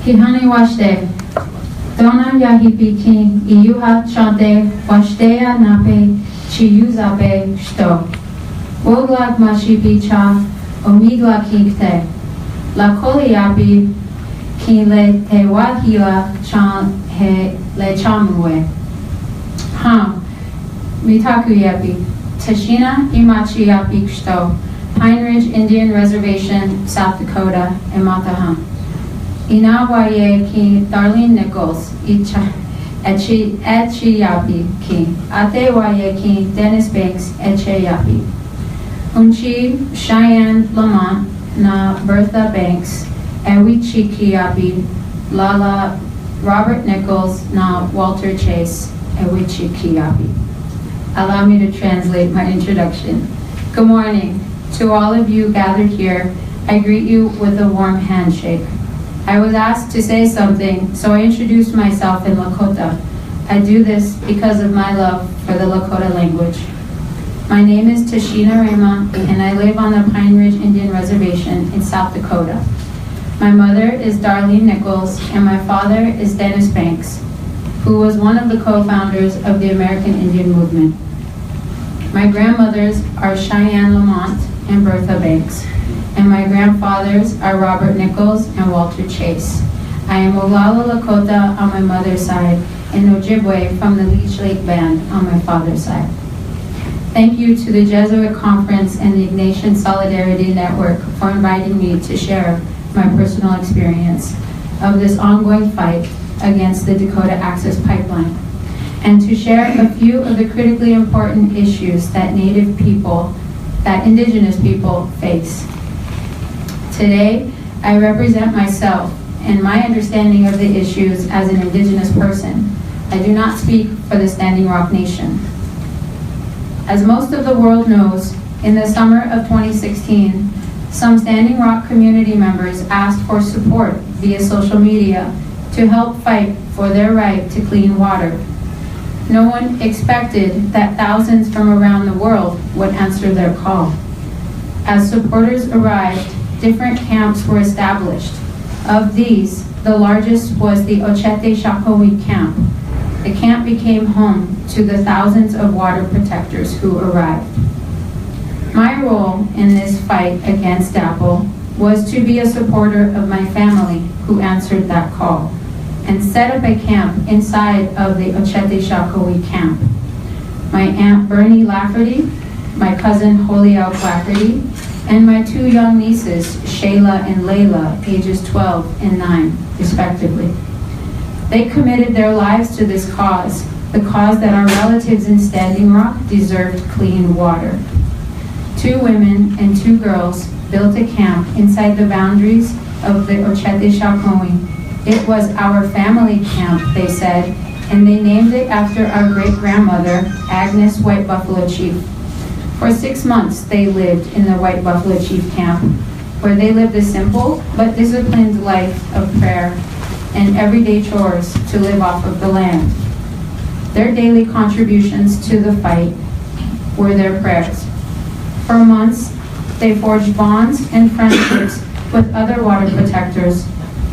Kihani washte. Dona yahipiki iyuha chante washtea nape chiyuzabe shto. Woglag mashipi cha omidwa kinkte. La koliapi ki le te wahila chan he le chamue. Ham mitaku yapi. Tashina imachi yapi shto. Pine Ridge Indian Reservation, South Dakota, Imataham. Inawaye ki Darlene Nichols, Echi Yapi ki, Atewaye ki Dennis Banks, Eche Yapi. Unchi Cheyenne Lamont na Bertha Banks, Ewichi ki Yapi, Lala Robert Nichols na Walter Chase, Ewichi ki Yapi. Allow me to translate my introduction. Good morning. To all of you gathered here, I greet you with a warm handshake. I was asked to say something, so I introduced myself in Lakota. I do this because of my love for the Lakota language. My name is Tashina Rama, and I live on the Pine Ridge Indian Reservation in South Dakota. My mother is Darlene Nichols, and my father is Dennis Banks, who was one of the co-founders of the American Indian Movement. My grandmothers are Cheyenne Lamont and Bertha Banks, and my grandfathers are Robert Nichols and Walter Chase. I am Oglala Lakota on my mother's side and Ojibwa from the Leech Lake Band on my father's side. Thank you to the Jesuit Conference and the Ignatian Solidarity Network for inviting me to share my personal experience of this ongoing fight against the Dakota Access Pipeline, and to share a few of the critically important issues that Indigenous people face. Today, I represent myself and my understanding of the issues as an Indigenous person. I do not speak for the Standing Rock Nation. As most of the world knows, in the summer of 2016, some Standing Rock community members asked for support via social media to help fight for their right to clean water. No one expected that thousands from around the world would answer their call. As supporters arrived, different camps were established. Of these, the largest was the Ochete Shakowee camp. The camp became home to the thousands of water protectors who arrived. My role in this fight against DAPL was to be a supporter of my family who answered that call and set up a camp inside of the Ochete Shakowee camp. My Aunt Bernie Lafferty, my cousin Holyoke Lafferty, and my two young nieces, Shayla and Layla, ages 12 and 9, respectively. They committed their lives to this cause, the cause that our relatives in Standing Rock deserved clean water. 2 women and 2 girls built a camp inside the boundaries of the Ochete Shakowee. It was our family camp, they said, and they named it after our great-grandmother, Agnes White Buffalo Chief. For 6 months, they lived in the White Buffalo Chief camp, where they lived a simple but disciplined life of prayer and everyday chores to live off of the land. Their daily contributions to the fight were their prayers. For months, they forged bonds and friendships with other water protectors.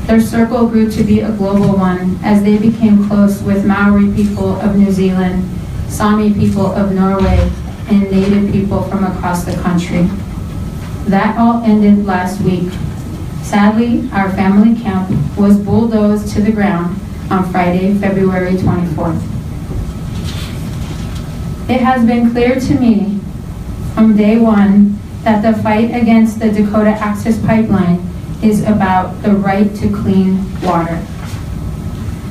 Their circle grew to be a global one as they became close with Maori people of New Zealand, Sami people of Norway, and Native people from across the country. That all ended last week. Sadly, our family camp was bulldozed to the ground on Friday, February 24th. It has been clear to me from day one that the fight against the Dakota Access Pipeline is about the right to clean water.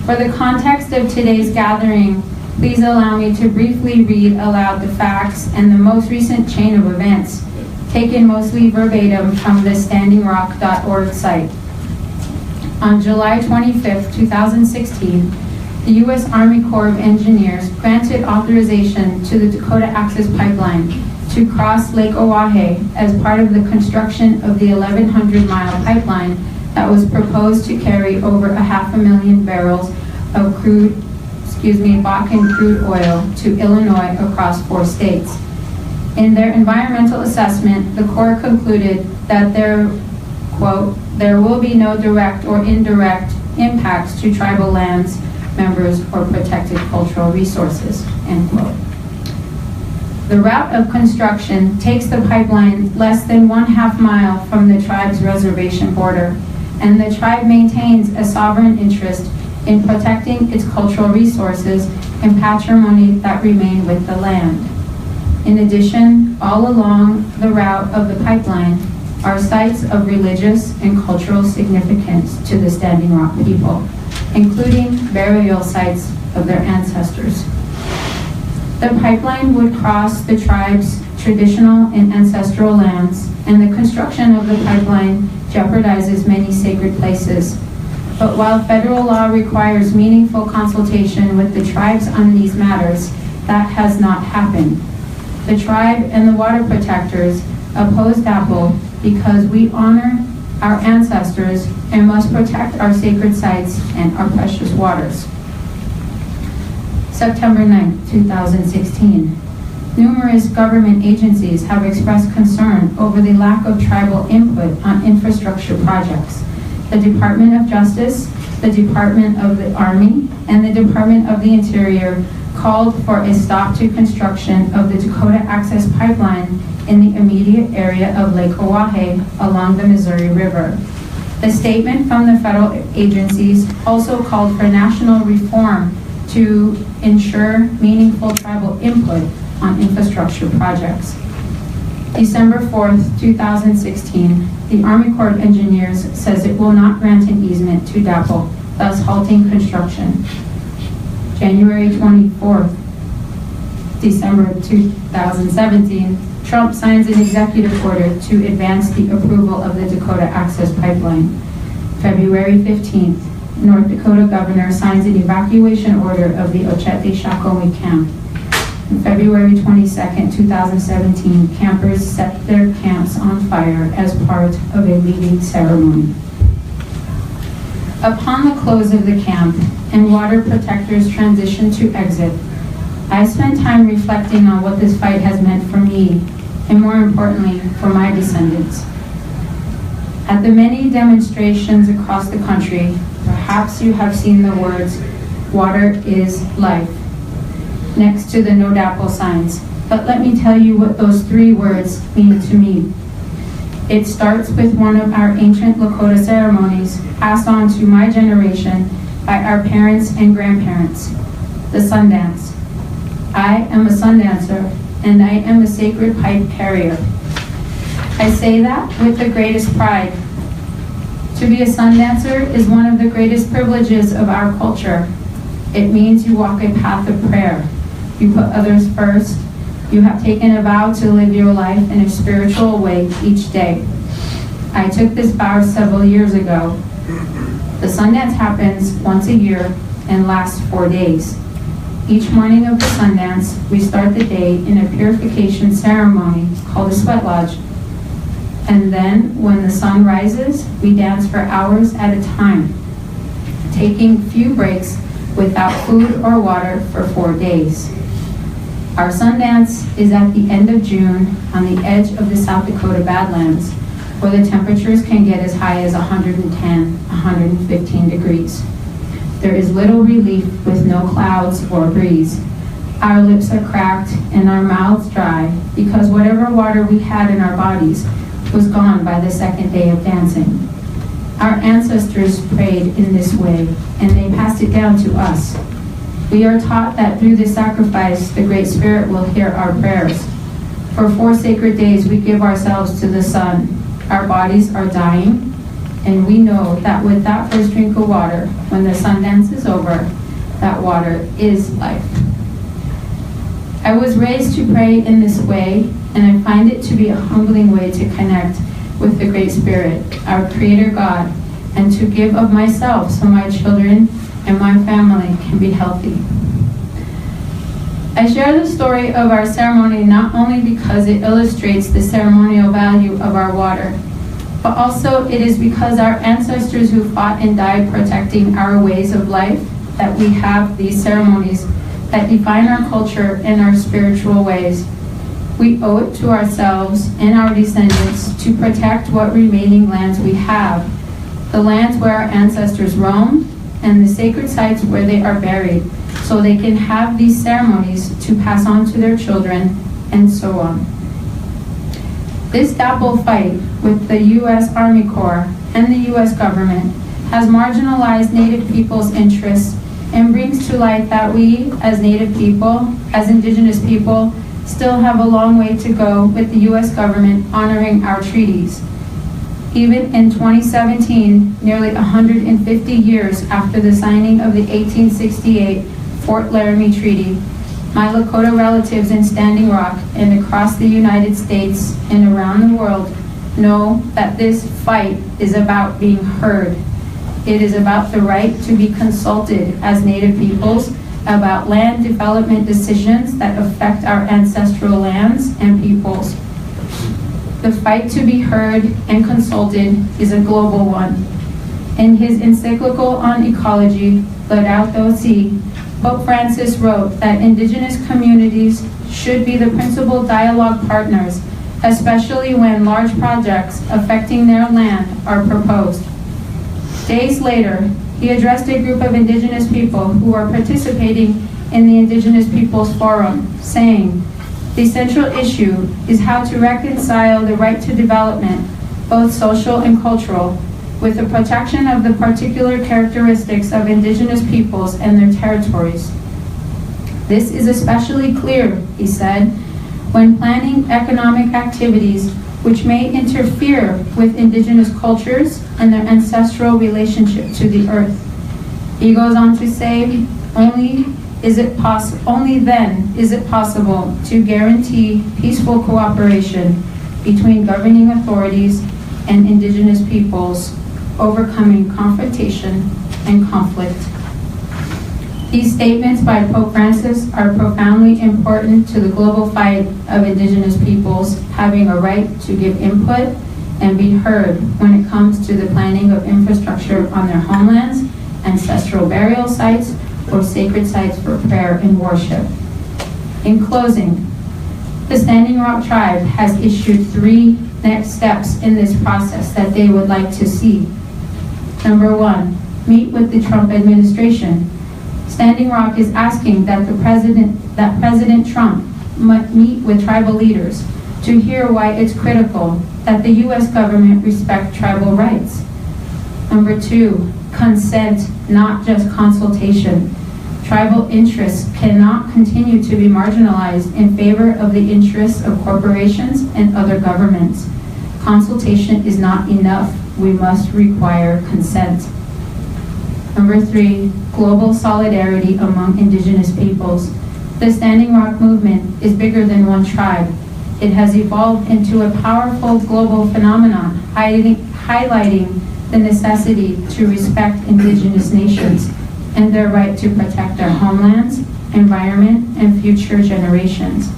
For the context of today's gathering, please allow me to briefly read aloud the facts and the most recent chain of events, taken mostly verbatim from the standingrock.org site. On July 25, 2016, the U.S. Army Corps of Engineers granted authorization to the Dakota Access Pipeline to cross Lake Oahe as part of the construction of the 1,100-mile pipeline that was proposed to carry over 500,000 barrels of Bakken crude oil to Illinois across 4 states. In their environmental assessment, the Corps concluded that there, quote, "there will be no direct or indirect impacts to tribal lands, members, or protected cultural resources," end quote. The route of construction takes the pipeline less than 1/2 mile from the tribe's reservation border, and the tribe maintains a sovereign interest in protecting its cultural resources and patrimony that remain with the land. In addition, all along the route of the pipeline are sites of religious and cultural significance to the Standing Rock people, including burial sites of their ancestors. The pipeline would cross the tribe's traditional and ancestral lands, and the construction of the pipeline jeopardizes many sacred places. But while federal law requires meaningful consultation with the tribes on these matters, that has not happened. The tribe and the water protectors oppose DAPL because we honor our ancestors and must protect our sacred sites and our precious waters. September 9, 2016. Numerous government agencies have expressed concern over the lack of tribal input on infrastructure projects. The Department of Justice, the Department of the Army, and the Department of the Interior called for a stop to construction of the Dakota Access Pipeline in the immediate area of Lake Oahe along the Missouri River. The statement from the federal agencies also called for national reform to ensure meaningful tribal input on infrastructure projects. December 4th, 2016, the Army Corps of Engineers says it will not grant an easement to DAPL, thus halting construction. January 24th, December 2017, Trump signs an executive order to advance the approval of the Dakota Access Pipeline. February 15th, North Dakota governor signs an evacuation order of the Ochete-Shakowee camp. On February 22nd, 2017, campers set their camps on fire as part of a leaving ceremony. Upon the close of the camp and water protectors transition to exit, I spent time reflecting on what this fight has meant for me, and more importantly, for my descendants. At the many demonstrations across the country, perhaps you have seen the words, "Water is life," next to the no DAPL signs. But let me tell you what those 3 words mean to me. It starts with one of our ancient Lakota ceremonies passed on to my generation by our parents and grandparents, the Sundance. I am a Sundancer, and I am a sacred pipe carrier. I say that with the greatest pride. To be a Sundancer is one of the greatest privileges of our culture. It means you walk a path of prayer. You put others first. You have taken a vow to live your life in a spiritual way each day. I took this vow several years ago. The Sundance happens once a year and lasts 4 days. Each morning of the Sundance, we start the day in a purification ceremony called a sweat lodge. And then, when the sun rises, we dance for hours at a time, taking few breaks without food or water for 4 days. Our Sundance is at the end of June on the edge of the South Dakota Badlands, where the temperatures can get as high as 110, 115 degrees. There is little relief with no clouds or breeze. Our lips are cracked and our mouths dry because whatever water we had in our bodies was gone by the second day of dancing. Our ancestors prayed in this way, and they passed it down to us. We are taught that through this sacrifice, the Great Spirit will hear our prayers. For 4 sacred days, we give ourselves to the sun. Our bodies are dying, and we know that with that first drink of water, when the Sundance is over, that water is life. I was raised to pray in this way, and I find it to be a humbling way to connect with the Great Spirit, our Creator God, and to give of myself so my children and my family can be healthy. I share the story of our ceremony not only because it illustrates the ceremonial value of our water, but also it is because our ancestors who fought and died protecting our ways of life that we have these ceremonies that define our culture and our spiritual ways. We owe it to ourselves and our descendants to protect what remaining lands we have the lands where our ancestors roamed, and the sacred sites where they are buried, so they can have these ceremonies to pass on to their children, and so on. This dapple fight with the U.S. Army Corps and the U.S. government has marginalized Native people's interests and brings to light that we, as Native people, as Indigenous people, still have a long way to go with the U.S. government honoring our treaties. Even in 2017, nearly 150 years after the signing of the 1868 Fort Laramie Treaty, my Lakota relatives in Standing Rock and across the United States and around the world know that this fight is about being heard. It is about the right to be consulted as Native peoples about land development decisions that affect our ancestral lands and peoples. The fight to be heard and consulted is a global one. In his encyclical on ecology, Laudato Si', Pope Francis wrote that Indigenous communities should be the principal dialogue partners, especially when large projects affecting their land are proposed. Days later, he addressed a group of Indigenous people who were participating in the Indigenous Peoples Forum, saying, "The central issue is how to reconcile the right to development, both social and cultural, with the protection of the particular characteristics of Indigenous peoples and their territories. This is especially clear," he said, "when planning economic activities which may interfere with Indigenous cultures and their ancestral relationship to the earth." He goes on to say, only then is it possible to guarantee peaceful cooperation between governing authorities and Indigenous peoples, overcoming confrontation and conflict. These statements by Pope Francis are profoundly important to the global fight of Indigenous peoples having a right to give input and be heard when it comes to the planning of infrastructure on their homelands, ancestral burial sites, or sacred sites for prayer and worship. In closing, the Standing Rock Tribe has issued 3 next steps in this process that they would like to see. Number 1, meet with the Trump administration. Standing Rock is asking that President Trump meet with tribal leaders to hear why it's critical that the U.S. government respect tribal rights. Number 2, consent, not just consultation. Tribal interests cannot continue to be marginalized in favor of the interests of corporations and other governments. Consultation is not enough. We must require consent. Number 3, global solidarity among Indigenous peoples. The Standing Rock movement is bigger than one tribe. It has evolved into a powerful global phenomenon, highlighting the necessity to respect Indigenous nations and their right to protect their homelands, environment, and future generations.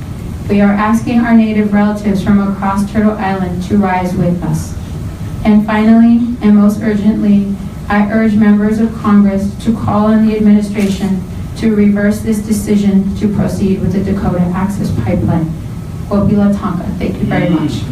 We are asking our Native relatives from across Turtle Island to rise with us. And finally, and most urgently, I urge members of Congress to call on the administration to reverse this decision to proceed with the Dakota Access Pipeline. Wopila Tonka. Thank you very much.